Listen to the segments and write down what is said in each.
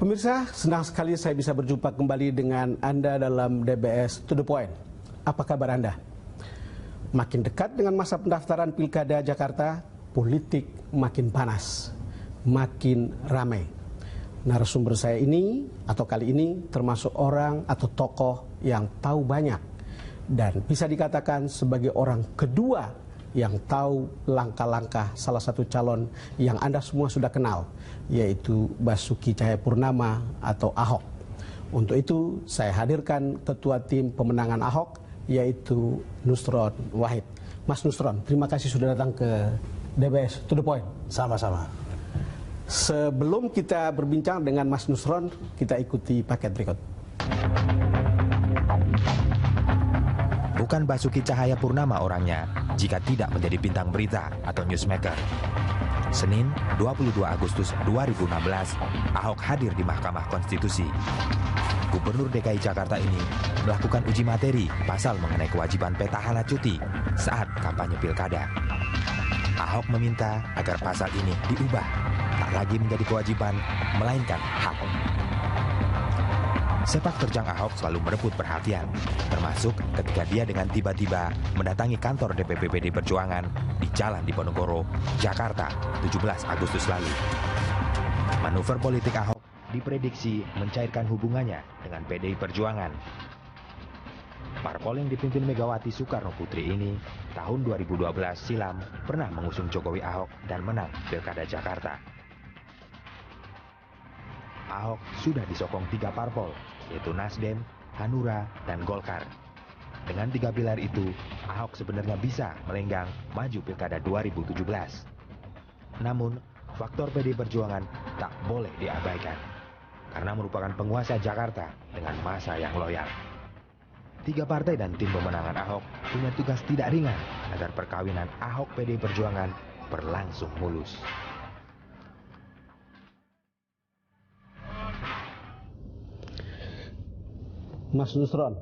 Pemirsa, senang sekali saya bisa berjumpa kembali dengan Anda dalam DBS To The Point. Apa kabar Anda? Makin dekat dengan masa pendaftaran Pilkada Jakarta, politik makin panas, makin ramai. Narasumber saya ini atau kali ini termasuk orang atau tokoh yang tahu banyak dan bisa dikatakan sebagai orang kedua yang tahu langkah-langkah salah satu calon yang Anda semua sudah kenal, yaitu Basuki Cahayapurnama atau Ahok. Untuk itu saya hadirkan ketua tim pemenangan Ahok, yaitu Nusron Wahid. Mas Nusron, terima kasih sudah datang ke DBS To The Point. Sama-sama. Sebelum kita berbincang dengan Mas Nusron, kita ikuti paket berikut. Bukan Basuki Cahayapurnama orangnya jika tidak menjadi bintang berita atau newsmaker. Senin 22 Agustus 2016, Ahok hadir di Mahkamah Konstitusi. Gubernur DKI Jakarta ini melakukan uji materi pasal mengenai kewajiban petahana cuti saat kampanye pilkada. Ahok meminta agar pasal ini diubah, tak lagi menjadi kewajiban, melainkan hak. Sepak terjang Ahok selalu merebut perhatian, termasuk ketika dia dengan tiba-tiba mendatangi kantor DPP PD Perjuangan di Jalan Diponegoro, Jakarta, 17 Agustus lalu. Manuver politik Ahok diprediksi mencairkan hubungannya dengan PDI Perjuangan. Parpol yang dipimpin Megawati Soekarno Putri ini tahun 2012 silam pernah mengusung Jokowi Ahok dan menang Pilkada Jakarta. Ahok sudah disokong 3 parpol, yaitu Nasdem, Hanura, dan Golkar. Dengan 3 pilar itu, Ahok sebenarnya bisa melenggang maju Pilkada 2017. Namun, faktor PD Perjuangan tak boleh diabaikan, karena merupakan penguasa Jakarta dengan masa yang loyal. 3 partai dan tim pemenangan Ahok punya tugas tidak ringan agar perkawinan Ahok PD Perjuangan berlangsung mulus. Mas Nusron,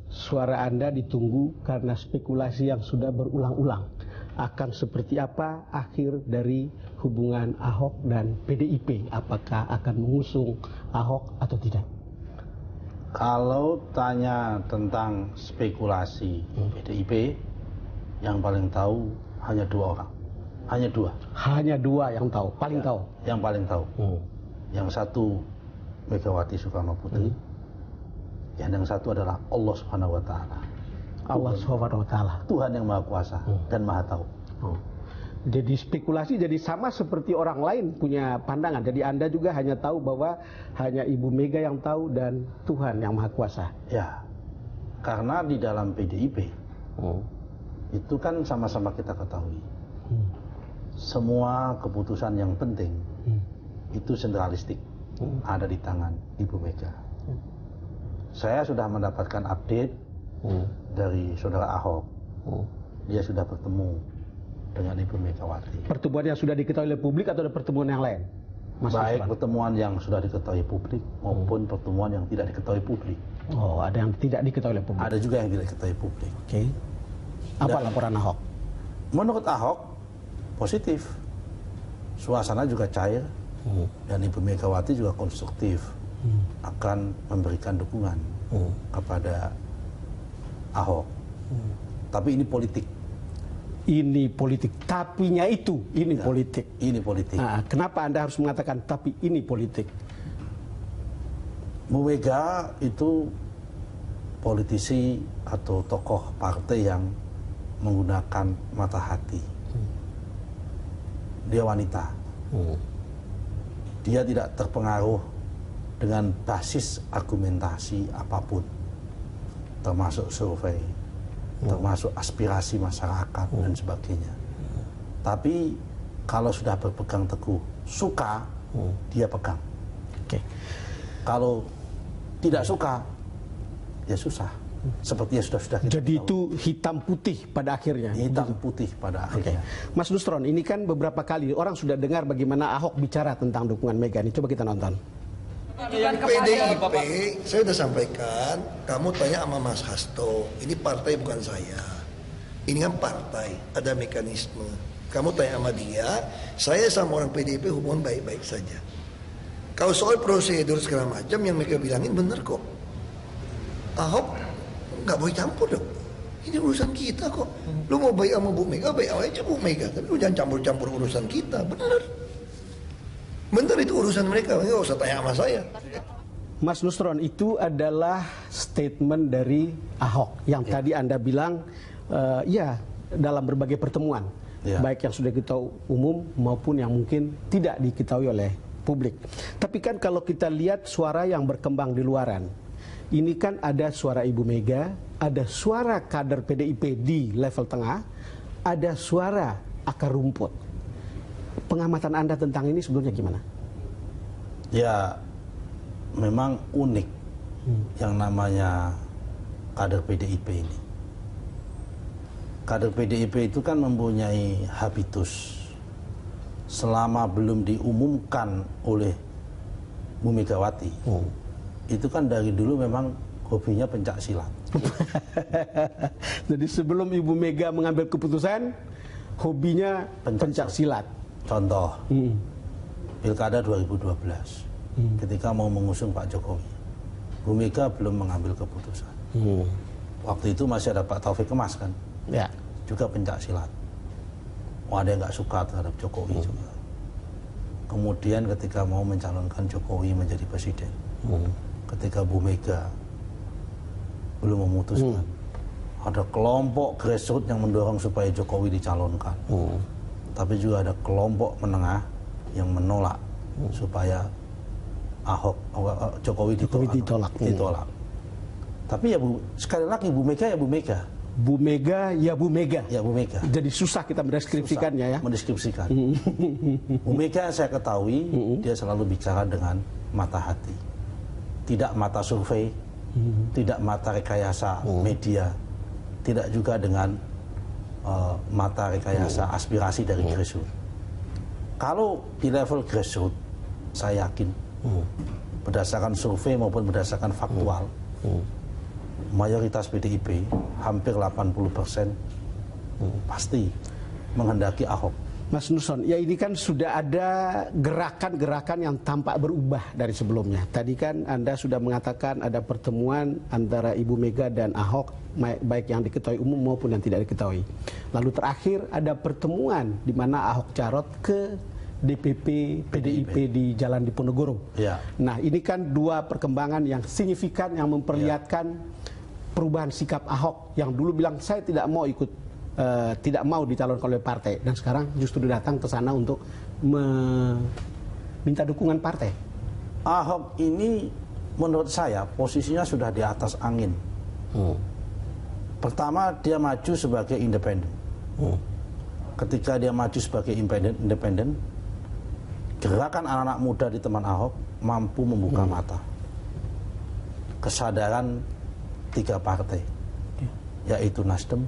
suara Anda ditunggu karena spekulasi yang sudah berulang-ulang. Akan seperti apa akhir dari hubungan Ahok dan PDIP? Apakah akan mengusung Ahok atau tidak? Kalau tanya tentang spekulasi PDIP, yang paling tahu hanya 2 orang. Hanya 2. Hanya 2 yang tahu, paling tahu. Yang paling tahu. Yang satu Megawati Soekarno Putri. Yang satu adalah Allah Subhanahu wa Ta'ala. Allah Subhanahu wa Ta'ala. Tuhan yang Maha Kuasa dan Maha Tahu. Jadi spekulasi jadi sama seperti orang lain punya pandangan. Jadi Anda juga hanya tahu bahwa hanya Ibu Mega yang tahu dan Tuhan yang Maha Kuasa. Ya, karena di dalam PDIP itu kan sama-sama kita ketahui. Semua keputusan yang penting itu sentralistik, ada di tangan Ibu Mega. Saya sudah mendapatkan update dari saudara Ahok. Dia sudah bertemu dengan Ibu Megawati. Pertemuan yang sudah diketahui oleh publik atau ada pertemuan yang lain? Mas Baik Nusron? pertemuan yang sudah diketahui publik maupun pertemuan yang tidak diketahui publik. Oh, ada yang tidak diketahui oleh publik. Ada juga yang tidak diketahui publik. Oke. Apa laporan Ahok? Menurut Ahok positif. Suasana juga cair dan Ibu Megawati juga konstruktif. Akan memberikan dukungan kepada Ahok. Tapi ini politik. Ini politik. Tapinya itu, ini politik. Ini politik. Nah, kenapa Anda harus mengatakan tapi ini politik? Bu Mega itu politisi atau tokoh partai yang menggunakan mata hati. Dia wanita. Dia tidak terpengaruh dengan basis argumentasi apapun, termasuk survei, termasuk aspirasi masyarakat dan sebagainya. Tapi kalau sudah berpegang teguh, suka, dia pegang. Kalau tidak suka, ya susah. Seperti yang sudah kita Jadi tahu. itu hitam putih pada akhirnya. Hitam putih pada akhirnya. Mas Nusron, ini kan beberapa kali orang sudah dengar bagaimana Ahok bicara tentang dukungan Mega. Ini coba kita nonton. Yang PDIP, saya sudah sampaikan, kamu tanya sama Mas Hasto, ini partai bukan saya. Ini kan partai, ada mekanisme. Kamu tanya sama dia, saya sama orang PDIP hubungan baik-baik saja. Kalau soal prosedur segala macam yang mereka bilangin bener kok. Ahok nggak boleh campur dong. Ini urusan kita kok. Lu mau baik sama Bu Mega, baik aja Bu Mega. Tapi lu jangan campur-campur urusan kita. Bener. Bener itu urusan mereka. Nggak usah tanya sama saya. Mas Nusron, itu adalah statement dari Ahok yang tadi Anda bilang ya dalam berbagai pertemuan, baik yang sudah kita umum maupun yang mungkin tidak diketahui oleh publik. Tapi kan kalau kita lihat suara yang berkembang di luaran, ini kan ada suara Ibu Mega, ada suara kader PDIP di level tengah, ada suara akar rumput. Pengamatan Anda tentang ini sebelumnya gimana? Ya, memang unik yang namanya kader PDIP ini. Kader PDIP itu kan mempunyai habitus. Selama belum diumumkan oleh Bu Megawati, itu kan dari dulu memang hobinya pencak silat. Jadi sebelum Ibu Mega mengambil keputusan, hobinya pencak silat. Contoh, Pilkada 2012, ketika mau mengusung Pak Jokowi, Bu Mega belum mengambil keputusan. Waktu itu masih ada Pak Taufik Kemas kan, juga pencak silat. Ada yang nggak suka terhadap Jokowi juga. Kemudian ketika mau mencalonkan Jokowi menjadi presiden, ketika Bu Mega belum memutuskan, ada kelompok grassroots yang mendorong supaya Jokowi dicalonkan. Tapi juga ada kelompok menengah yang menolak supaya Jokowi ditolak. Tapi ya sekali lagi Bu Mega ya Bu Mega. Bu Mega ya Bu Mega. Ya Bu Mega. Jadi susah kita mendeskripsikannya ya. Mendeskripsikan. Bu Mega saya ketahui dia selalu bicara dengan mata hati. Tidak mata survei, tidak mata rekayasa media, tidak juga dengan mata rekayasa aspirasi dari grassroots. Kalau di level grassroots, saya yakin berdasarkan survei maupun berdasarkan faktual, mayoritas PDIP hampir 80% pasti menghendaki Ahok. Mas Nusron, ya ini kan sudah ada gerakan-gerakan yang tampak berubah dari sebelumnya. Tadi kan Anda sudah mengatakan ada pertemuan antara Ibu Mega dan Ahok, baik yang diketahui umum maupun yang tidak diketahui. Lalu terakhir ada pertemuan di mana Ahok Jarot ke DPP PDIP di Jalan Diponegoro. Nah, ini kan dua perkembangan yang signifikan yang memperlihatkan perubahan sikap Ahok yang dulu bilang saya tidak mau ikut, tidak mau dicalonkan oleh partai, dan sekarang justru datang ke sana untuk meminta dukungan partai. Ahok ini menurut saya posisinya sudah di atas angin. Pertama, dia maju sebagai independen. Ketika dia maju sebagai independen, gerakan anak-anak muda di teman Ahok mampu membuka mata kesadaran tiga partai, yaitu Nasdem,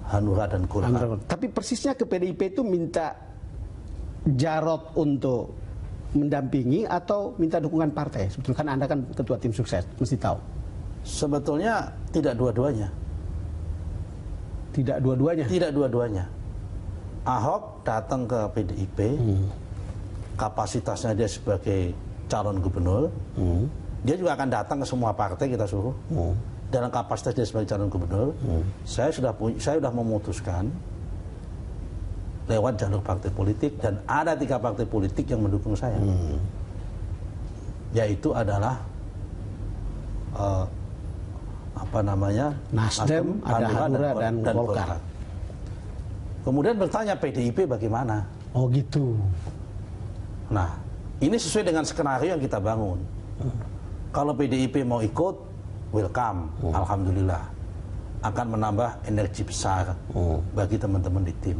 Hanura, dan Golkar. Tapi persisnya ke PDIP itu minta Jarot untuk mendampingi atau minta dukungan partai? Sebetulnya kan Anda kan ketua tim sukses, mesti tahu. Sebetulnya tidak dua-duanya. Tidak dua-duanya? Tidak dua-duanya. Ahok datang ke PDIP, kapasitasnya dia sebagai calon gubernur, dia juga akan datang ke semua partai kita suruh. Dalam kapasitas dia sebagai calon gubernur, saya sudah memutuskan lewat jalur partai politik, dan ada 3 partai politik yang mendukung saya, yaitu adalah Nasdem, ada Hanura dan Golkar. Kemudian bertanya PDIP bagaimana? Oh gitu. Nah, ini sesuai dengan skenario yang kita bangun. Kalau PDIP mau ikut, welcome, alhamdulillah, akan menambah energi besar bagi teman-teman di tim.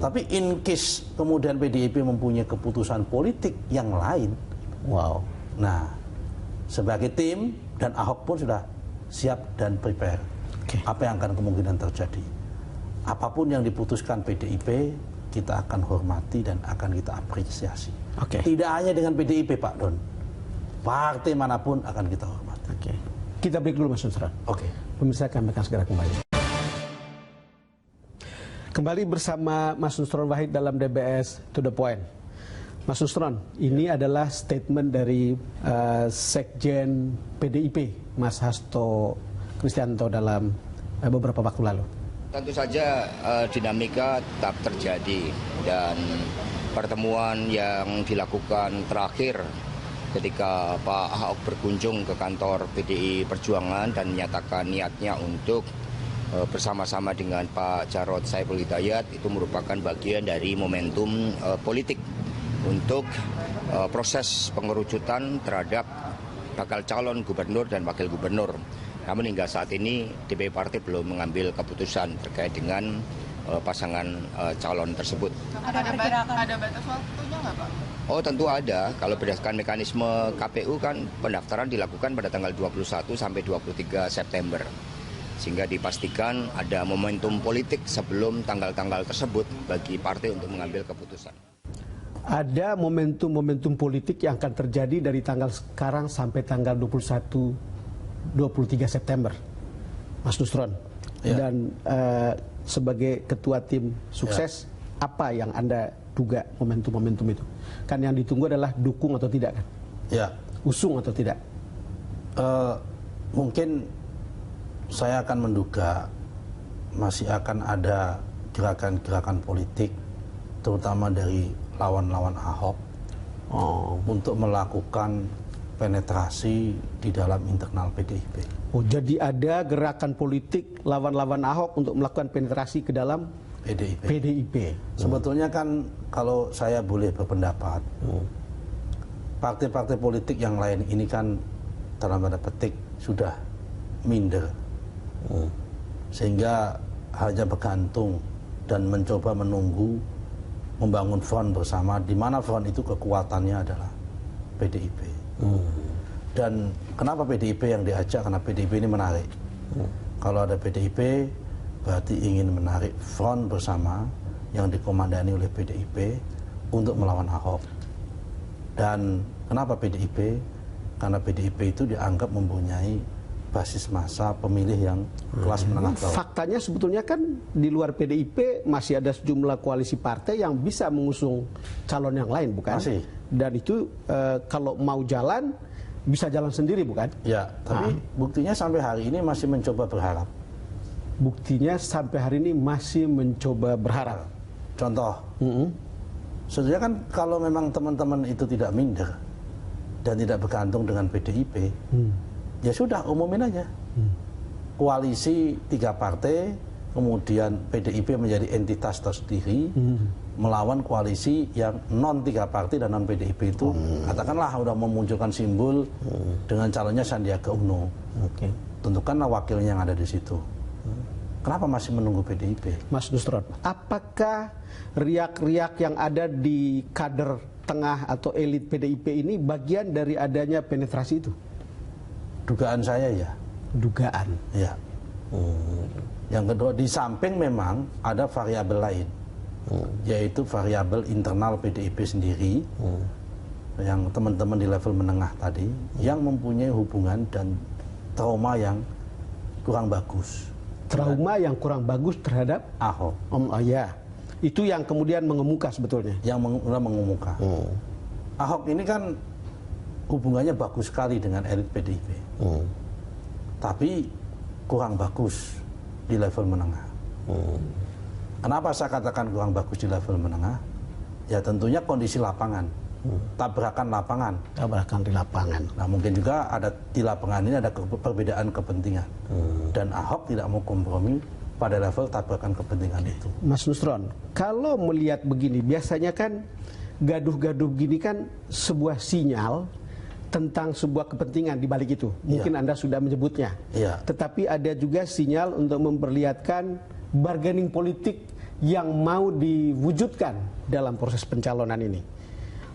Tapi in case kemudian PDIP mempunyai keputusan politik yang lain, nah, sebagai tim dan Ahok pun sudah siap dan prepare. Apa yang akan kemungkinan terjadi? Apapun yang diputuskan PDIP, kita akan hormati dan akan kita apresiasi. Tidak hanya dengan PDIP, Pak Don, partai manapun akan kita hormati. Kita break dulu, Mas Nusron. Pemirsa, kami akan segera kembali. Kembali bersama Mas Nusron Wahid dalam DBS To The Point. Mas Nusron, ini adalah statement dari Sekjen PDIP, Mas Hasto Kristianto dalam beberapa waktu lalu. Tentu saja dinamika tetap terjadi dan pertemuan yang dilakukan terakhir ketika Pak Ahok berkunjung ke kantor PDI Perjuangan dan menyatakan niatnya untuk bersama-sama dengan Pak Jarod Saiful Hidayat itu merupakan bagian dari momentum politik untuk proses pengerucutan terhadap bakal calon gubernur dan wakil gubernur. Namun hingga saat ini DPP Partai belum mengambil keputusan terkait dengan pasangan calon tersebut. Ada batas waktunya nggak, Pak? Oh, tentu ada. Kalau berdasarkan mekanisme KPU kan pendaftaran dilakukan pada tanggal 21 sampai 23 September. Sehingga dipastikan ada momentum politik sebelum tanggal-tanggal tersebut bagi partai untuk mengambil keputusan. Ada momentum-momentum politik yang akan terjadi dari tanggal sekarang sampai tanggal 23 September, Mas Nusron. Ya. Dan sebagai ketua tim sukses, apa yang Anda duga momentum-momentum itu? Kan yang ditunggu adalah dukung atau tidak kan? Ya. Usung atau tidak? Mungkin saya akan menduga masih akan ada gerakan-gerakan politik, terutama dari lawan-lawan Ahok, untuk melakukan penetrasi di dalam internal PDIP. Oh, jadi ada gerakan politik lawan-lawan Ahok untuk melakukan penetrasi ke dalam PDIP. Sebetulnya kan kalau saya boleh berpendapat, partai-partai politik yang lain ini kan dalam tanda petik sudah minder. Sehingga hanya bergantung dan mencoba menunggu membangun front bersama, di mana front itu kekuatannya adalah PDIP. Dan kenapa PDIP yang diajak? Karena PDIP ini menarik. Kalau ada PDIP berarti ingin menarik front bersama yang dikomandani oleh PDIP untuk melawan Ahok. Dan kenapa PDIP? Karena PDIP itu dianggap mempunyai basis massa pemilih yang kelas menengah bawah. Faktanya sebetulnya kan di luar PDIP masih ada sejumlah koalisi partai yang bisa mengusung calon yang lain, bukan? Masih. Dan itu kalau mau jalan bisa jalan sendiri, bukan? Ya, tapi buktinya sampai hari ini masih mencoba berharap. Buktinya sampai hari ini masih mencoba berharap. Contoh, sebetulnya kan kalau memang teman-teman itu tidak minder dan tidak bergantung dengan PDIP, ya sudah, umumin aja. Koalisi 3 partai, kemudian PDIP menjadi entitas tersendiri, melawan koalisi yang non 3 partai dan non PDIP itu, katakanlah udah memunculkan simbol dengan calonnya Sandiaga Uno. Tentukanlah wakilnya yang ada di situ. Kenapa masih menunggu PDIP? Mas Nusron, apakah riak-riak yang ada di kader tengah atau elit PDIP ini bagian dari adanya penetrasi itu? Dugaan saya ya. Dugaan? Ya. Yang kedua, di samping memang ada variabel lain, yaitu variabel internal PDIP sendiri, yang teman-teman di level menengah tadi, yang mempunyai hubungan dan trauma yang kurang bagus. Trauma yang kurang bagus terhadap Ahok. Oh ya, itu yang kemudian mengemuka sebetulnya. Yang mengemuka. Ahok ini kan hubungannya bagus sekali dengan elit PDIP, tapi kurang bagus di level menengah. Kenapa saya katakan kurang bagus di level menengah? Ya tentunya kondisi lapangan, tabrakan lapangan. Tabrakan di lapangan. Nah mungkin juga ada di lapangan ini ada perbedaan kepentingan, dan Ahok tidak mau kompromi pada level tabrakan kepentingan itu. Mas Nusron, kalau melihat begini, biasanya kan gaduh-gaduh begini kan sebuah sinyal tentang sebuah kepentingan di balik itu. Mungkin Anda sudah menyebutnya. Tetapi ada juga sinyal untuk memperlihatkan bargaining politik yang mau diwujudkan dalam proses pencalonan ini.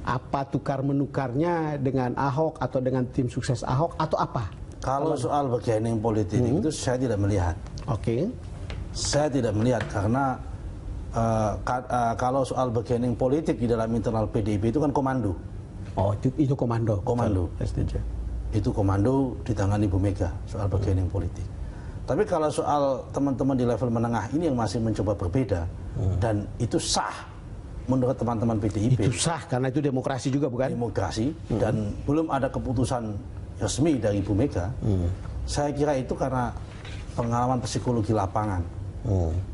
Apa tukar-menukarnya dengan Ahok atau dengan tim sukses Ahok atau apa? Kalau soal bargaining politik itu saya tidak melihat. Saya tidak melihat karena kalau soal bargaining politik di dalam internal PDIP itu kan komando. Oh, itu komando. Komando. Itu komando di tangan Ibu Mega soal bargaining politik. Tapi kalau soal teman-teman di level menengah ini yang masih mencoba berbeda, dan itu sah menurut teman-teman PDIP itu sah karena itu demokrasi juga bukan? Demokrasi dan belum ada keputusan resmi dari Ibu Mega. Saya kira itu karena pengalaman psikologi lapangan.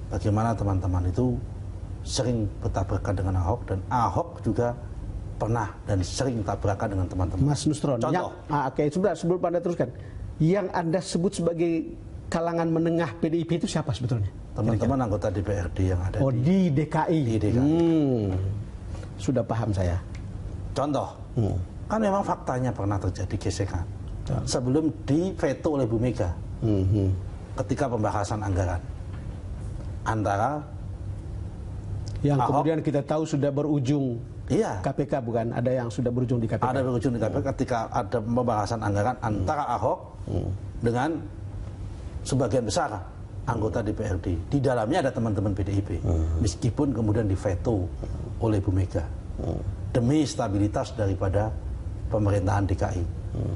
Bagaimana teman-teman itu sering bertabrakan dengan Ahok dan Ahok juga pernah dan sering tabrakan dengan teman-teman. Mas Nusron, contoh. Oke, sebelum Anda teruskan, yang Anda sebut sebagai kalangan menengah PDIP itu siapa sebetulnya? Teman-teman anggota DPRD yang ada di DKI. Di DKI. Sudah paham saya. Contoh, kan memang faktanya pernah terjadi gesekan sebelum diveto oleh Bu Mega ketika pembahasan anggaran antara yang Ahok, kemudian kita tahu sudah berujung KPK bukan? Ada yang sudah berujung di KPK. Ada berujung di KPK ketika ada pembahasan anggaran antara Ahok dengan sebagian besar anggota DPRD. Di dalamnya ada teman-teman PDIP. Meskipun kemudian diveto oleh Bu Mega. Demi stabilitas daripada pemerintahan DKI.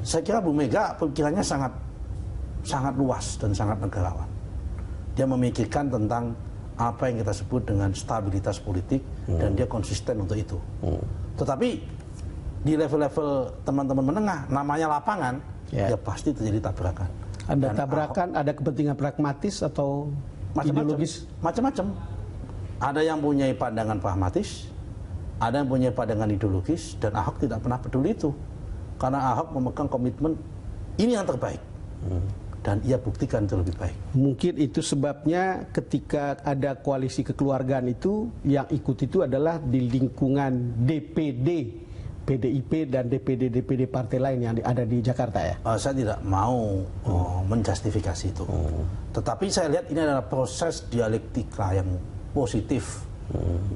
Saya kira Bu Mega pikirannya sangat luas dan sangat negarawan. Dia memikirkan tentang apa yang kita sebut dengan stabilitas politik dan dia konsisten untuk itu. Tetapi di level-level teman-teman menengah, namanya lapangan, ya pasti terjadi tabrakan. Ada tabrakan, ada kepentingan pragmatis atau ideologis? Macam-macam. Ada yang punya pandangan pragmatis, ada yang punya pandangan ideologis, dan Ahok tidak pernah peduli itu. Karena Ahok memegang komitmen ini yang terbaik. Dan ia buktikan itu lebih baik. Mungkin itu sebabnya ketika ada koalisi kekeluargaan itu, yang ikut itu adalah di lingkungan DPD PDIP dan DPD partai lain yang ada di Jakarta ya? Saya tidak mau menjustifikasi itu. Tetapi saya lihat ini adalah proses dialektika yang positif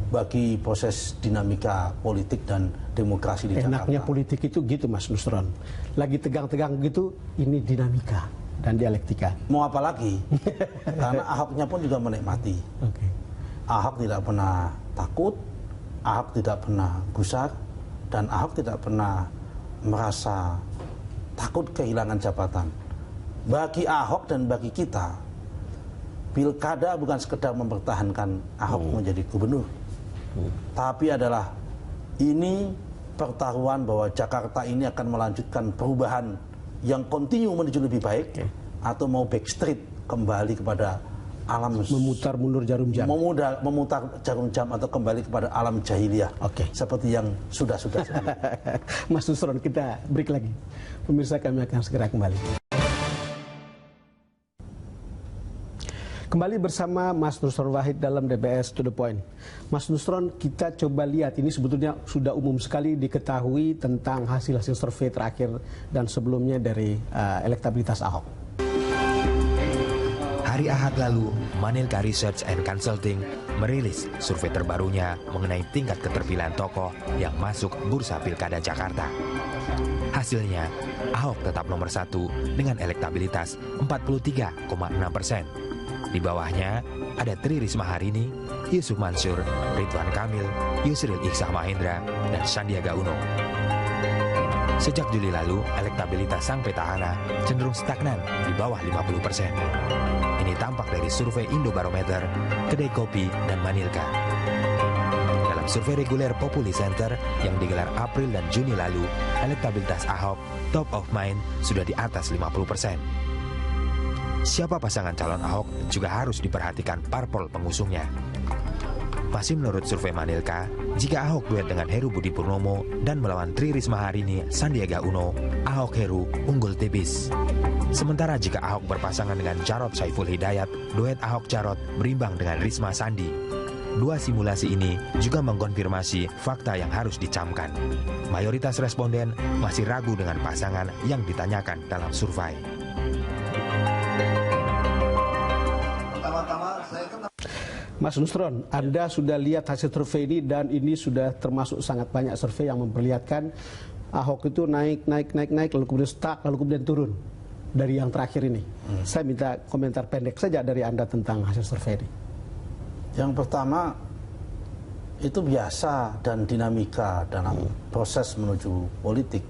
bagi proses dinamika politik dan demokrasi di Jakarta. Enaknya politik itu gitu Mas Nusron. Lagi tegang-tegang gitu, ini dinamika dan dialektika. Mau apa lagi? Karena Ahoknya pun juga menikmati. Ahok tidak pernah takut, Ahok tidak pernah gusar, dan Ahok tidak pernah merasa takut kehilangan jabatan. Bagi Ahok dan bagi kita, pilkada bukan sekedar mempertahankan Ahok menjadi gubernur, tapi adalah ini pertaruhan bahwa Jakarta ini akan melanjutkan perubahan yang kontinu menuju lebih baik, atau mau backstreet kembali kepada alam, memutar mundur jarum jam, memutar jarum jam atau kembali kepada alam jahiliyah, seperti yang sudah-sudah. Mas Nusron, kita break lagi. Pemirsa, kami akan segera kembali. Kembali bersama Mas Nusron Wahid dalam DBS To The Point. Mas Nusron, kita coba lihat, ini sebetulnya sudah umum sekali diketahui tentang hasil-hasil survei terakhir dan sebelumnya dari elektabilitas Ahok. Hari Ahad lalu, Manilka Research and Consulting merilis survei terbarunya mengenai tingkat keterpilihan tokoh yang masuk bursa Pilkada Jakarta. Hasilnya, Ahok tetap nomor 1 dengan elektabilitas 43,6%. Di bawahnya ada Tri Risma Harini, Yusuf Mansur, Ridwan Kamil, Yusril Ikhsan Mahendra, dan Sandiaga Uno. Sejak Juli lalu, elektabilitas sang petahana cenderung stagnan di bawah 50%. Ini tampak dari survei Indobarometer, Kedai Kopi, dan Manilka. Dalam survei reguler Populi Center yang digelar April dan Juni lalu, elektabilitas Ahok top of mind sudah di atas 50%. Siapa pasangan calon Ahok juga harus diperhatikan parpol pengusungnya. Masih menurut survei Manilka, jika Ahok duet dengan Heru Budi Purnomo dan melawan Tri Risma Harini, Sandiaga Uno, Ahok Heru unggul tipis. Sementara jika Ahok berpasangan dengan Jarod Saiful Hidayat, duet Ahok Jarod berimbang dengan Risma Sandi. Dua simulasi ini juga mengkonfirmasi fakta yang harus dicamkan. Mayoritas responden masih ragu dengan pasangan yang ditanyakan dalam survei. Mas Nusron, Anda sudah lihat hasil survei ini dan ini sudah termasuk sangat banyak survei yang memperlihatkan Ahok itu naik, lalu kemudian stuck, lalu kemudian turun dari yang terakhir ini. Saya minta komentar pendek saja dari Anda tentang hasil survei ini. Yang pertama, itu biasa dan dinamika dalam proses menuju politik.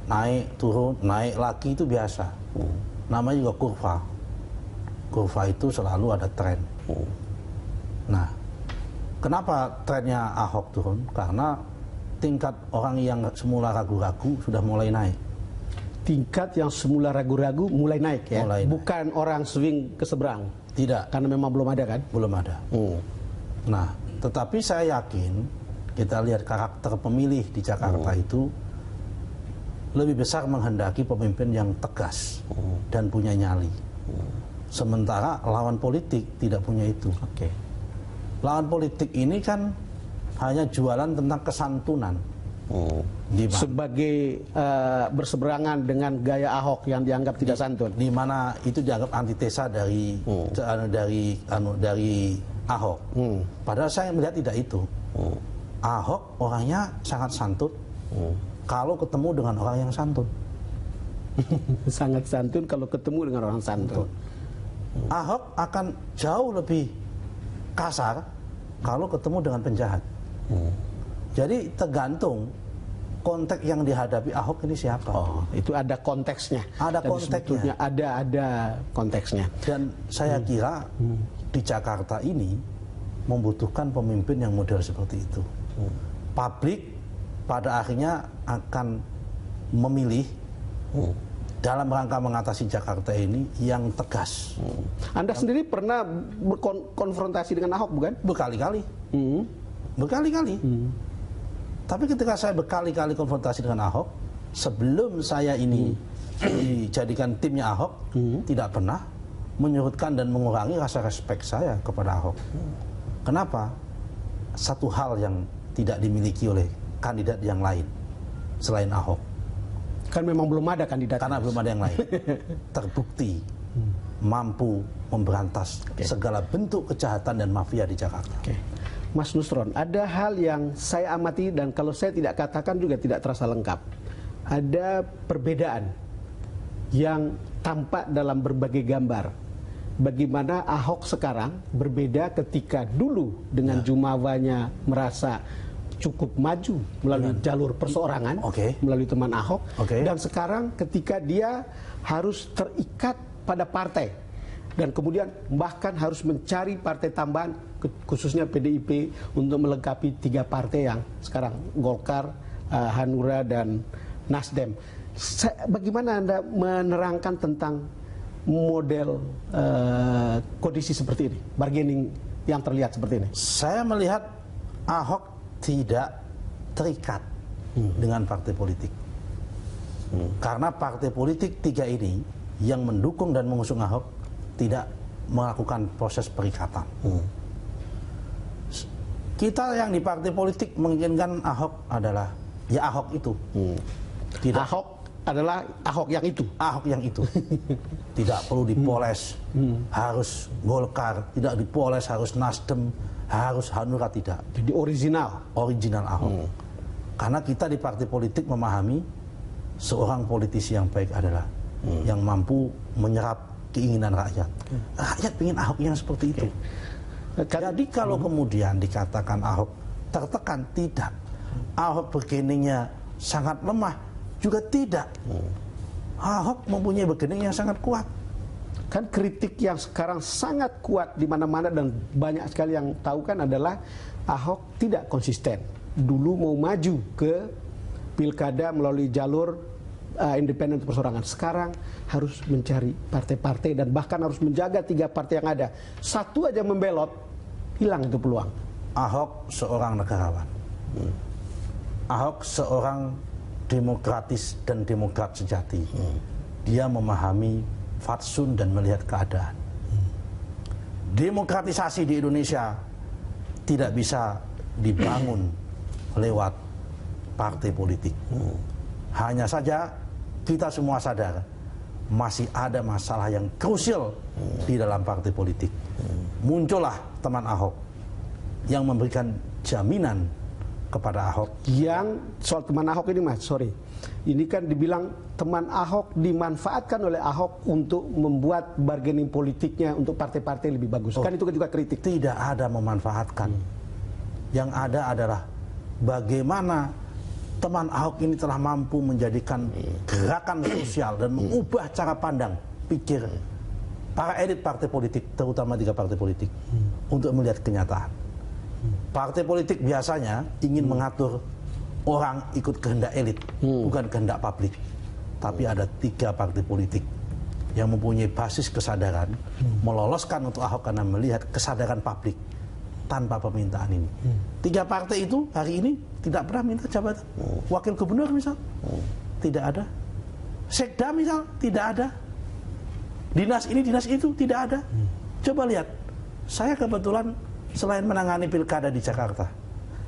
Naik, turun, naik lagi itu biasa. Namanya juga kurva. Kurva itu selalu ada tren. Nah, Kenapa trennya Ahok turun? Karena tingkat orang yang semula ragu-ragu sudah mulai naik. Tingkat yang semula ragu-ragu mulai naik ya? Mulai naik. Bukan orang swing ke seberang? Tidak. Karena memang belum ada kan? Belum ada. Nah, tetapi saya yakin, kita lihat karakter pemilih di Jakarta itu lebih besar menghendaki pemimpin yang tegas dan punya nyali. Sementara lawan politik tidak punya itu. Lawan politik ini kan hanya jualan tentang kesantunan. Sebagai berseberangan dengan gaya Ahok yang dianggap tidak santun. Di mana itu dianggap antitesa dari Ahok. Padahal saya melihat tidak itu. Ahok orangnya sangat santun. Kalau ketemu dengan orang yang santun. Sangat santun kalau ketemu dengan orang santun. Ahok akan jauh lebih kasar kalau ketemu dengan penjahat. Jadi tergantung konteks yang dihadapi Ahok ini siapa. Itu ada konteksnya. Ada konteksnya. Ada konteksnya. Dan saya kira di Jakarta ini membutuhkan pemimpin yang model seperti itu. Publik pada akhirnya akan memilih dalam rangka mengatasi Jakarta ini yang tegas. Anda sendiri pernah berkonfrontasi dengan Ahok bukan? Berkali-kali. Berkali-kali. Tapi ketika saya berkali-kali konfrontasi dengan Ahok, sebelum saya ini dijadikan timnya Ahok, tidak pernah menyurutkan dan mengurangi rasa respek saya kepada Ahok. Kenapa? Satu hal yang tidak dimiliki oleh kandidat yang lain selain Ahok. Kan memang belum ada kandidat. Karena belum ada yang lain. Terbukti mampu memberantas segala bentuk kejahatan dan mafia di Jakarta. Mas Nusron, ada hal yang saya amati dan kalau saya tidak katakan juga tidak terasa lengkap. Ada perbedaan yang tampak dalam berbagai gambar. Bagaimana Ahok sekarang berbeda ketika dulu dengan Jumawanya merasa cukup maju melalui jalur perseorangan, melalui teman Ahok, dan sekarang ketika dia harus terikat pada partai dan kemudian bahkan harus mencari partai tambahan, khususnya PDIP untuk melengkapi 3 partai yang sekarang Golkar, Hanura dan Nasdem. Bagaimana Anda menerangkan tentang model kondisi seperti ini, bargaining yang terlihat seperti ini? Saya melihat Ahok tidak terikat dengan partai politik. Karena partai politik 3 ini yang mendukung dan mengusung Ahok tidak melakukan proses perikatan. Kita yang di partai politik menginginkan Ahok adalah ya Ahok itu. Tidak. Ahok adalah Ahok yang itu. Ahok yang itu. Tidak perlu dipoles harus Golkar, tidak dipoles harus Nasdem, harus Hanura, tidak. Jadi original Ahok. Karena kita di partai politik memahami seorang politisi yang baik adalah yang mampu menyerap keinginan rakyat. Rakyat ingin Ahok yang seperti itu. Jadi kalau kemudian dikatakan Ahok tertekan, tidak. Ahok bargainingnya sangat lemah, juga tidak. Ahok mempunyai bargaining yang sangat kuat. Kan kritik yang sekarang sangat kuat di mana-mana dan banyak sekali yang tahu kan adalah Ahok tidak konsisten. Dulu mau maju ke pilkada melalui jalur independen persorangan. Sekarang harus mencari partai-partai dan bahkan harus menjaga 3 partai yang ada. Satu aja membelot, hilang itu peluang. Ahok seorang negarawan. Ahok seorang demokratis dan demokrat sejati. Dia memahami fatsun dan melihat keadaan. Demokratisasi di Indonesia tidak bisa dibangun lewat partai politik. Hanya saja kita semua sadar masih ada masalah yang krusial di dalam partai politik. Muncullah teman Ahok yang memberikan jaminan kepada Ahok. Yang soal teman Ahok ini Mas, ini kan dibilang teman Ahok dimanfaatkan oleh Ahok untuk membuat bargaining politiknya untuk partai-partai lebih bagus. Kan itu juga kritik. Tidak ada memanfaatkan. Yang ada adalah bagaimana teman Ahok ini telah mampu menjadikan gerakan sosial dan mengubah cara pandang pikir para elit partai politik, terutama 3 partai politik, untuk melihat kenyataan. Partai politik biasanya ingin mengatur orang ikut kehendak elit, bukan kehendak publik. Tapi ada 3 partai politik yang mempunyai basis kesadaran meloloskan untuk Ahok karena melihat kesadaran publik tanpa permintaan ini. 3 partai itu hari ini tidak pernah minta jabatan. Wakil gubernur misal, tidak ada. Sekda misal, tidak ada. Dinas ini, dinas itu, tidak ada. Coba lihat, saya kebetulan selain menangani pilkada di Jakarta,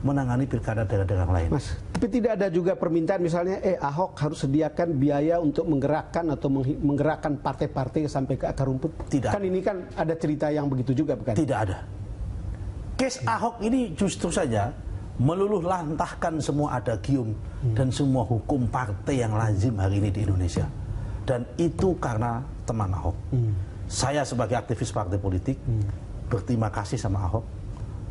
menangani pilkada daerah-daerah lain. Mas, tapi tidak ada juga permintaan misalnya, Ahok harus sediakan biaya untuk menggerakkan atau menggerakkan partai-partai sampai ke akar rumput. Tidak. Kan ini kan ada cerita yang begitu juga, bukan? Tidak ada. Case Ahok ini justru saja meluluh lantahkan semua adagium dan semua hukum partai yang lazim hari ini di Indonesia. Dan itu karena teman Ahok. Saya sebagai aktivis partai politik berterima kasih sama Ahok,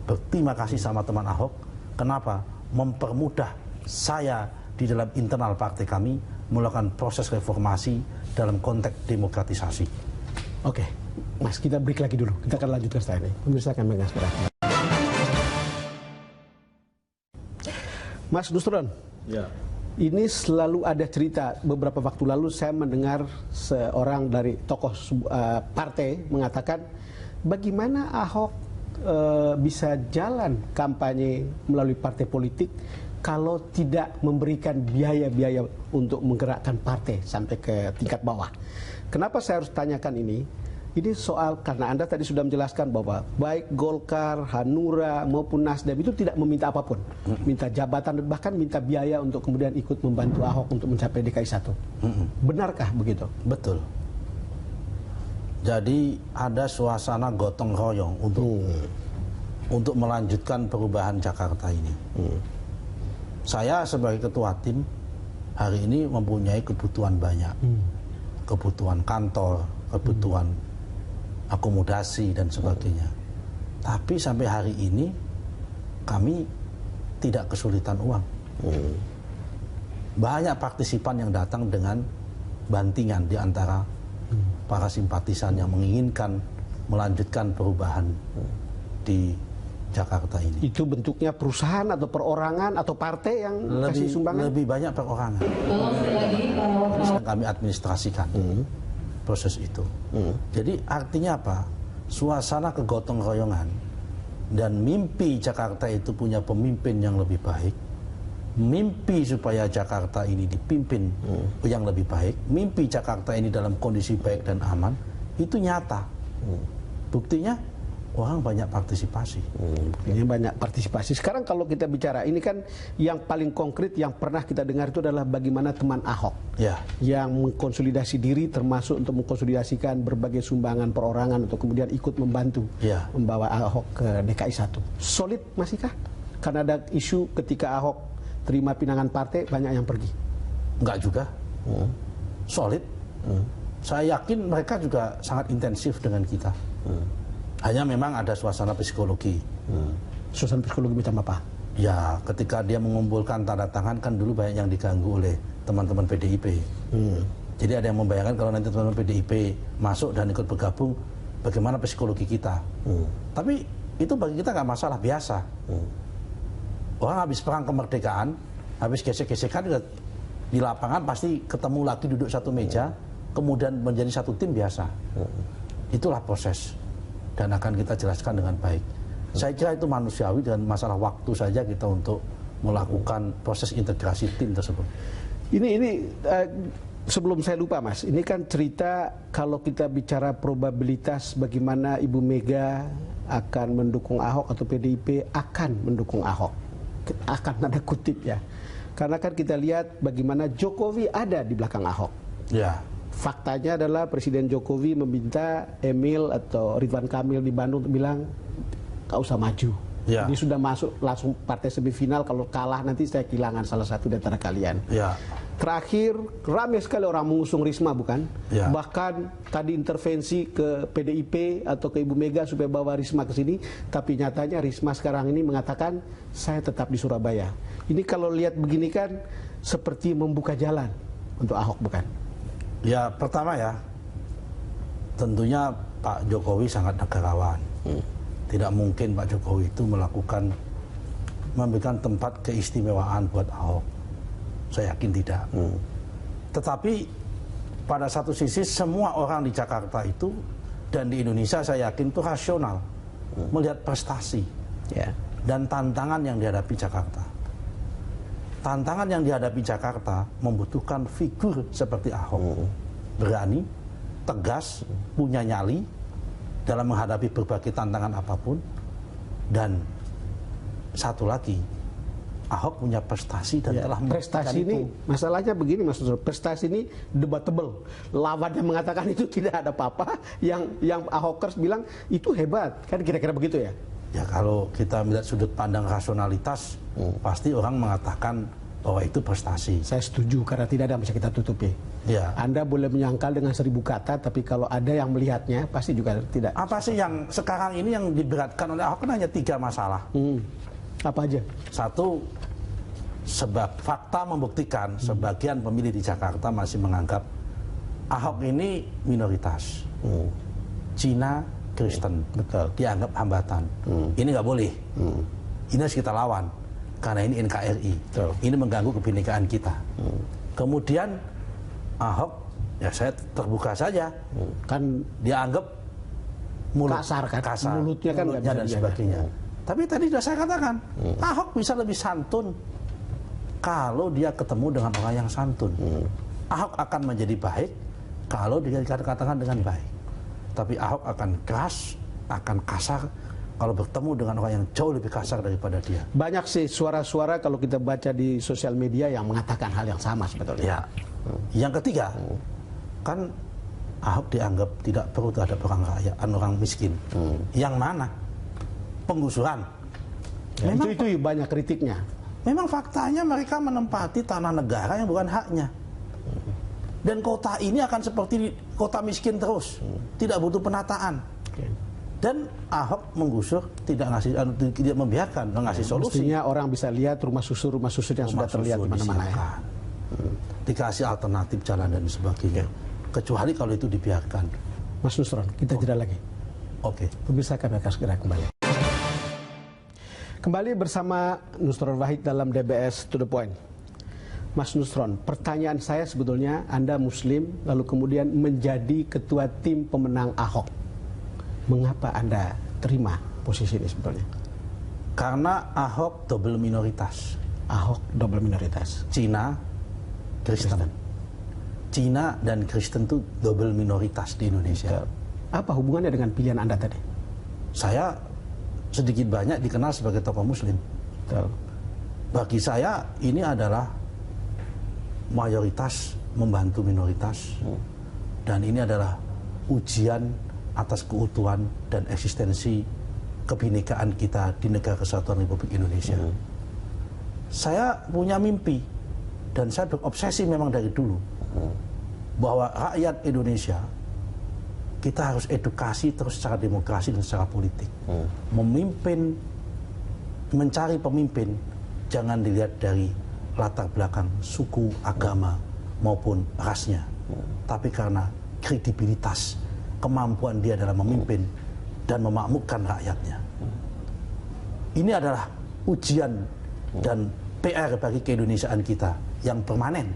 berterima kasih sama teman Ahok. Kenapa? Mempermudah saya di dalam internal partai kami melakukan proses reformasi dalam konteks demokratisasi. Oke, Mas, kita break lagi dulu. Kita akan lanjutkan setelah ini. Pemirsa akan mengasih. Mas Nusron, ya. Ini selalu ada cerita. Beberapa waktu lalu saya mendengar seorang dari tokoh partai mengatakan bagaimana Ahok bisa jalan kampanye melalui partai politik kalau tidak memberikan biaya-biaya untuk menggerakkan partai sampai ke tingkat bawah. Kenapa saya harus tanyakan ini? Ini soal karena Anda tadi sudah menjelaskan bahwa baik Golkar, Hanura maupun Nasdem itu tidak meminta apapun. Minta jabatan, bahkan minta biaya untuk kemudian ikut membantu Ahok untuk mencapai DKI 1. Benarkah begitu? Betul. Jadi ada suasana gotong royong untuk melanjutkan perubahan Jakarta ini. Saya sebagai ketua tim hari ini mempunyai kebutuhan banyak. Kebutuhan kantor, kebutuhan akomodasi dan sebagainya. Tapi sampai hari ini kami tidak kesulitan uang. Banyak partisipan yang datang dengan bantingan di antara para simpatisan yang menginginkan melanjutkan perubahan di Jakarta ini. Itu bentuknya perusahaan atau perorangan atau partai yang kasih sumbangan? Lebih banyak perorangan. Ini sedang kami administrasikan proses itu. Jadi artinya apa? Suasana kegotong royongan dan mimpi Jakarta itu punya pemimpin yang lebih baik. Mimpi supaya Jakarta ini dipimpin yang lebih baik. Mimpi Jakarta ini dalam kondisi baik dan aman. Itu nyata. Buktinya orang banyak partisipasi. Ini banyak partisipasi. Sekarang kalau kita bicara, ini kan yang paling konkret yang pernah kita dengar itu adalah bagaimana teman Ahok yang mengkonsolidasi diri termasuk untuk mengkonsolidasikan berbagai sumbangan perorangan untuk kemudian ikut membantu membawa Ahok ke DKI 1. Solid masihkah? Karena ada isu ketika Ahok terima pinangan partai banyak yang pergi. Enggak juga. Solid. Saya yakin mereka juga sangat intensif dengan kita. Hanya memang ada suasana psikologi. Suasana psikologi macam apa? Ya, ketika dia mengumpulkan tanda tangan kan dulu banyak yang diganggu oleh teman-teman PDIP. Jadi ada yang membayangkan kalau nanti teman-teman PDIP masuk dan ikut bergabung, bagaimana psikologi kita. Tapi itu bagi kita nggak masalah, biasa. Orang habis perang kemerdekaan, habis gesek-gesekan di lapangan pasti ketemu lagi duduk satu meja, kemudian menjadi satu tim biasa. Itulah proses. Dan akan kita jelaskan dengan baik. Saya kira itu manusiawi dan masalah waktu saja kita untuk melakukan proses integrasi tim tersebut. Ini sebelum saya lupa Mas, ini kan cerita kalau kita bicara probabilitas bagaimana Ibu Mega akan mendukung Ahok atau PDIP akan mendukung Ahok. Akan ada kutip ya. Karena kan kita lihat bagaimana Jokowi ada di belakang Ahok. Ya. Faktanya adalah Presiden Jokowi meminta Emil atau Ridwan Kamil di Bandung untuk bilang gak usah maju. Ya. Dia sudah masuk langsung partai semifinal, kalau kalah nanti saya kehilangan salah satu di antara kalian. Ya. Terakhir ramai sekali orang mengusung Risma bukan? Ya. Bahkan tadi intervensi ke PDIP atau ke Ibu Mega supaya bawa Risma ke sini, tapi nyatanya Risma sekarang ini mengatakan saya tetap di Surabaya. Ini kalau lihat begini kan seperti membuka jalan untuk Ahok bukan? Ya, pertama ya, tentunya Pak Jokowi sangat negarawan. tidak mungkin Pak Jokowi itu memberikan tempat keistimewaan buat Ahok. Saya yakin tidak. Tetapi pada satu sisi semua orang di Jakarta itu dan di Indonesia saya yakin itu rasional melihat prestasi dan tantangan yang dihadapi Jakarta. Tantangan yang dihadapi Jakarta membutuhkan figur seperti Ahok, berani, tegas, punya nyali dalam menghadapi berbagai tantangan apapun. Dan satu lagi, Ahok punya prestasi dan telah prestasi ini itu. Masalahnya begini Mas Nusron, prestasi ini debatable. Lawannya mengatakan itu tidak ada apa-apa, yang Ahokers bilang itu hebat, kan kira-kira begitu ya? Ya kalau kita melihat sudut pandang rasionalitas, pasti orang mengatakan bahwa itu prestasi. Saya setuju karena tidak ada yang bisa kita tutupi. Ya. Anda boleh menyangkal dengan 1000 kata, tapi kalau ada yang melihatnya pasti juga tidak. Apa sih yang sekarang ini yang diberatkan oleh Ahok? Kan hanya 3 masalah. Apa aja? Satu, sebab fakta membuktikan sebagian pemilih di Jakarta masih menganggap Ahok ini minoritas. Cina, Kristen, betul, dianggap hambatan. Ini nggak boleh. Ini harus kita lawan karena ini NKRI. Betul. Ini mengganggu kebinekaan kita. Kemudian Ahok, ya saya terbuka saja, kan dianggap mulut kasar, mulutnya kan dan sebagainya. Tapi tadi sudah saya katakan, Ahok bisa lebih santun kalau dia ketemu dengan orang yang santun. Ahok akan menjadi baik kalau dia dikatakan dengan baik. Tapi Ahok akan keras, akan kasar kalau bertemu dengan orang yang jauh lebih kasar daripada dia. Banyak sih suara-suara kalau kita baca di sosial media yang mengatakan hal yang sama sebetulnya. Ya. Yang ketiga, kan Ahok dianggap tidak perlu terhadap orang kaya, orang miskin. Yang mana? Penggusuran. Ya, itu banyak kritiknya. Memang faktanya mereka menempati tanah negara yang bukan haknya. Dan kota ini akan seperti kota miskin terus, tidak butuh penataan. Dan Ahok menggusur, tidak membiarkan, ngasih solusi. Mestinya orang bisa lihat rumah susun yang sudah terlihat di mana-mana ya. Dikasih alternatif jalan dan sebagainya. Kecuali kalau itu dibiarkan. Mas Nusron, kita jeda lagi. Oke. Pemirsa, kami akan segera kembali. Kembali bersama Nusron Wahid dalam DBS To The Point. Mas Nusron, pertanyaan saya sebetulnya, Anda Muslim, lalu kemudian menjadi ketua tim pemenang Ahok. Mengapa Anda terima posisi ini sebetulnya? Karena Ahok double minoritas. Ahok double minoritas. Cina, Kristen. Cina dan Kristen itu double minoritas di Indonesia. Apa hubungannya dengan pilihan Anda tadi? Saya sedikit banyak dikenal sebagai tokoh Muslim. Bagi saya ini adalah mayoritas membantu minoritas, dan ini adalah ujian atas keutuhan dan eksistensi kebinekaan kita di Negara Kesatuan Republik Indonesia. Saya punya mimpi dan saya berobsesi memang dari dulu bahwa rakyat Indonesia kita harus edukasi terus secara demokrasi dan secara politik. Memimpin, mencari pemimpin jangan dilihat dari latar belakang suku, agama maupun rasnya, tapi karena kredibilitas, kemampuan dia dalam memimpin dan memakmurkan rakyatnya. Ini adalah ujian dan PR bagi keindonesiaan kita yang permanen.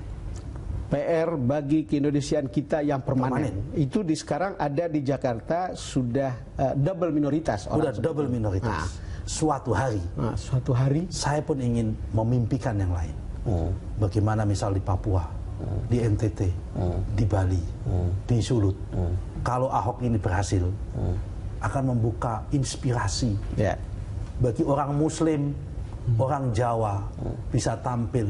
PR bagi keindonesiaan kita yang permanen. Itu di sekarang ada di Jakarta sudah double minoritas. Sudah double minoritas. Suatu hari saya pun ingin memimpikan yang lain. Bagaimana misal di Papua, di NTT, di Bali, di Sulut. Kalau Ahok ini berhasil, akan membuka inspirasi bagi orang Muslim, orang Jawa bisa tampil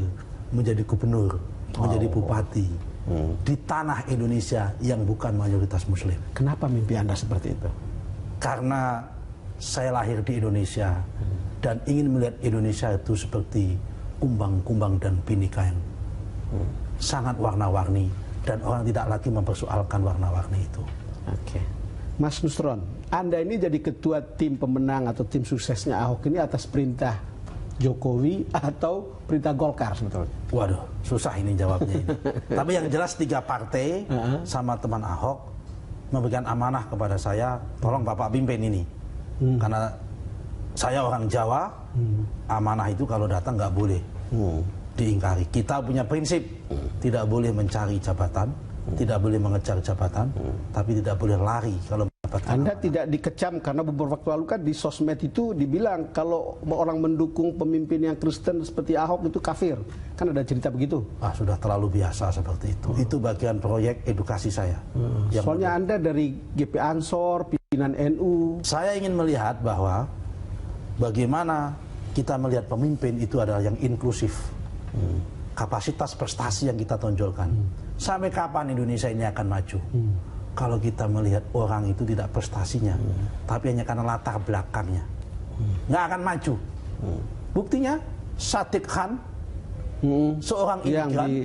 menjadi gubernur, menjadi bupati di tanah Indonesia yang bukan mayoritas Muslim. Kenapa mimpi Anda seperti itu? Karena saya lahir di Indonesia dan ingin melihat Indonesia itu seperti kumbang-kumbang dan bineka yang sangat warna-warni, dan orang tidak lagi mempersoalkan warna-warni itu. Oke. Mas Nusron, Anda ini jadi ketua tim pemenang atau tim suksesnya Ahok ini atas perintah Jokowi atau perintah Golkar sebetulnya? Waduh, susah ini jawabnya ini. Tapi yang jelas 3 partai sama teman Ahok memberikan amanah kepada saya, tolong Bapak pimpin ini. Karena saya orang Jawa, amanah itu kalau datang nggak boleh diingkari. Kita punya prinsip, tidak boleh mencari jabatan, tidak boleh mengejar jabatan, tapi tidak boleh lari kalau mendapatkan. Anda tidak dikecam karena beberapa waktu lalu kan di sosmed itu dibilang kalau orang mendukung pemimpin yang Kristen seperti Ahok itu kafir. Kan ada cerita begitu. Sudah terlalu biasa seperti itu. Itu bagian proyek edukasi saya. Soalnya Anda dari GP Ansor, pimpinan NU. Saya ingin melihat bahwa bagaimana kita melihat pemimpin itu adalah yang inklusif. Kapasitas prestasi yang kita tonjolkan. Sampai kapan Indonesia ini akan maju? Kalau kita melihat orang itu tidak prestasinya, tapi hanya karena latar belakangnya, nggak akan maju. Buktinya Sadiq Khan, seorang yang imigran di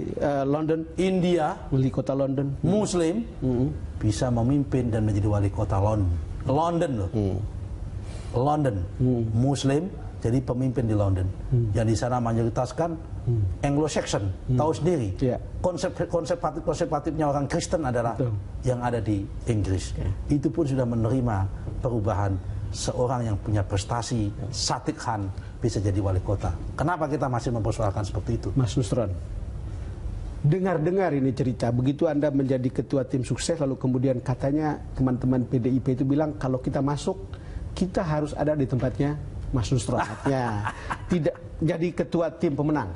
London, India, wali kota London, Muslim, bisa memimpin dan menjadi wali kota London loh. London, Muslim, jadi pemimpin di London. Yang di sana mayoritaskan Anglo-Saxon, tahu sendiri. Konservatifnya orang Kristen adalah yang ada di Inggris. Itu pun sudah menerima perubahan. Seorang yang punya prestasi, Sadiq Khan, bisa jadi wali kota. Kenapa kita masih mempersoalkan seperti itu? Mas Nusron, dengar-dengar ini cerita, begitu Anda menjadi ketua tim sukses, lalu kemudian katanya teman-teman PDIP itu bilang kalau kita masuk, kita harus ada di tempatnya Mas Nusron. Ya, tidak jadi ketua tim pemenang.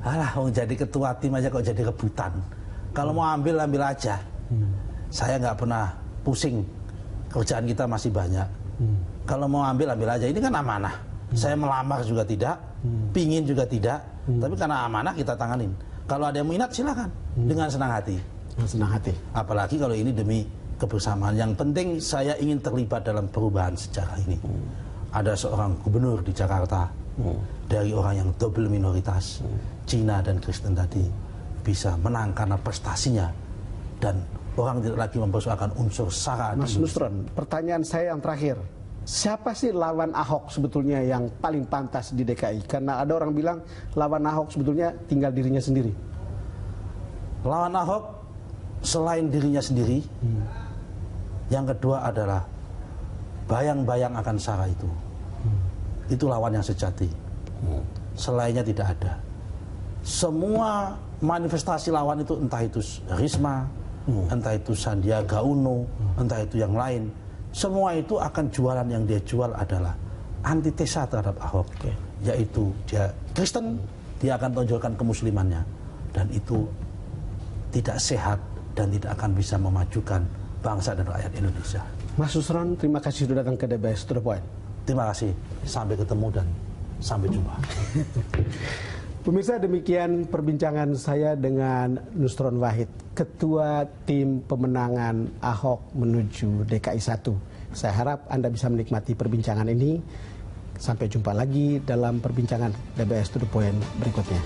Alah, jadi ketua tim aja kok jadi rebutan. Kalau mau ambil aja. Saya nggak pernah pusing. Kerjaan kita masih banyak. Kalau mau ambil aja. Ini kan amanah. Saya melamar juga tidak, pingin juga tidak. Tapi karena amanah kita tanganin. Kalau ada yang minat silakan dengan senang hati. Senang hati. Apalagi kalau ini demi kebersamaan. Yang penting saya ingin terlibat dalam perubahan sejarah ini. Ada seorang gubernur di Jakarta dari orang yang double minoritas, Cina dan Kristen tadi, bisa menang karena prestasinya dan orang tidak lagi mempersoalkan unsur sara. Mas Nusron, pertanyaan saya yang terakhir, siapa sih lawan Ahok sebetulnya yang paling pantas di DKI? Karena ada orang bilang lawan Ahok sebetulnya tinggal dirinya sendiri. Lawan Ahok selain dirinya sendiri, yang kedua adalah bayang-bayang akan sara itu. Itu lawan yang sejati. Selainnya tidak ada. Semua manifestasi lawan itu, entah itu Risma, entah itu Sandiaga Uno, entah itu yang lain, semua itu akan jualan yang dia jual adalah antitesa terhadap Ahok. Yaitu dia Kristen, dia akan tonjolkan kemuslimannya. Dan itu tidak sehat dan tidak akan bisa memajukan bangsa dan rakyat Indonesia. Mas Nusron, terima kasih sudah datang ke DBS To The Point. Terima kasih. Sampai ketemu dan sampai jumpa. Pemirsa, demikian perbincangan saya dengan Nusron Wahid, Ketua Tim Pemenangan Ahok menuju DKI 1. Saya harap Anda bisa menikmati perbincangan ini. Sampai jumpa lagi dalam perbincangan DBS To The Point berikutnya.